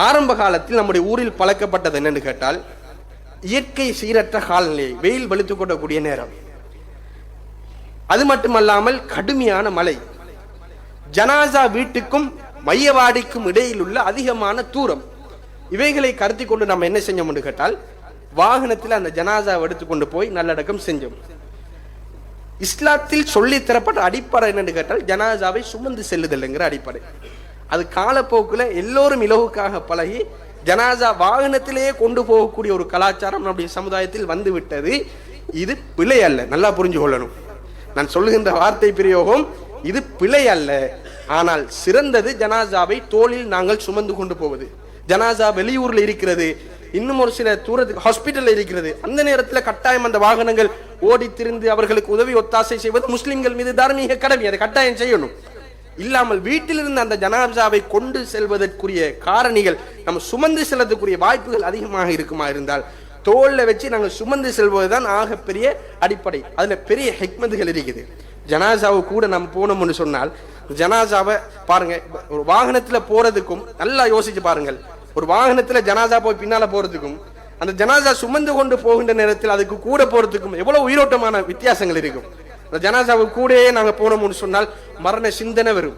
ஆரம்ப காலத்தில் நம்முடைய ஊரில் பழக்கப்பட்டது என்னன்னு கேட்டால், இயற்கை சீரற்ற காலநிலை, வெயில் வெளுத்து கொள்ளக்கூடிய நேரம், அது மட்டுமல்லாமல் கடுமையான மழை, ஜனாசா வீட்டுக்கும் மையவாடிக்கும் இடையில் உள்ள அதிகமான தூரம், இவைகளை கருத்தி கொண்டு நம்ம என்ன செஞ்சோம் என்று கேட்டால், வாகனத்தில் அந்த ஜனாசாவை எடுத்துக்கொண்டு போய் நல்லடக்கம் செஞ்சோம். இஸ்லாத்தில் சொல்லி தரப்பட்ட அடிப்படை என்னன்னு கேட்டால், ஜனாசாவை சுமந்து செல்லுதல்ங்கிற அடிப்படை. அது காலப்போக்கில் எல்லோரும் இலவுக்காக பழகி ஜனாசா வாகனத்திலேயே கொண்டு போகக்கூடிய ஒரு கலாச்சாரம் நம்முடைய சமுதாயத்தில் வந்து விட்டது. இது பிழை அல்ல, நல்லா புரிஞ்சு கொள்ளணும். நான் சொல்லுகின்ற வார்த்தை பிரயோகம் இது பிழை அல்ல. ஆனால் சிறந்தது ஜனாசாவை தோளில் நாங்கள் சுமந்து கொண்டு போவது. ஜனாசா வெளியூர்ல இருக்கிறது, இன்னும் ஒரு சில தூரத்துக்கு ஹாஸ்பிட்டல் இருக்கிறது, அந்த நேரத்தில் கட்டாயம் அந்த வாகனங்கள் ஓடி திரிந்து அவர்களுக்கு உதவி ஒத்தாசை செய்வது முஸ்லிம்கள் மீது தார்மீக கடமை, அதை கட்டாயம் செய்யணும். இல்லாமல் வீட்டிலிருந்து அந்த ஜனாசாவை கொண்டு செல்வதற்குரிய காரணிகள், நம்ம சுமந்து செல்லக்கூடிய வாய்ப்புகள் அதிகமாக இருக்குமா இருந்தால் தோல்ல வச்சு நாங்கள் சுமந்து செல்வதுதான் ஆகப்பெரிய அடிப்படை. அதுல பெரிய ஹிக்மத்துகள் இருக்குது. ஜனாசாவை கூட நம்ம போனோம்னு சொன்னால், ஜனாசாவை பாருங்க, ஒரு வாகனத்துல போறதுக்கும் நல்லா யோசிச்சு பாருங்கள். ஒரு வாகனத்துல ஜனாசா போய் பின்னால போறதுக்கும் அந்த ஜனாசா சுமந்து கொண்டு போகின்ற நேரத்தில் அதுக்கு கூட போறதுக்கும் எவ்வளவு உயிரோட்டமான வித்தியாசங்கள் இருக்கும். அந்த ஜனாசாவை கூடயே நாங்க போனோம்னு சொன்னால் மரண சிந்தனை வரும்.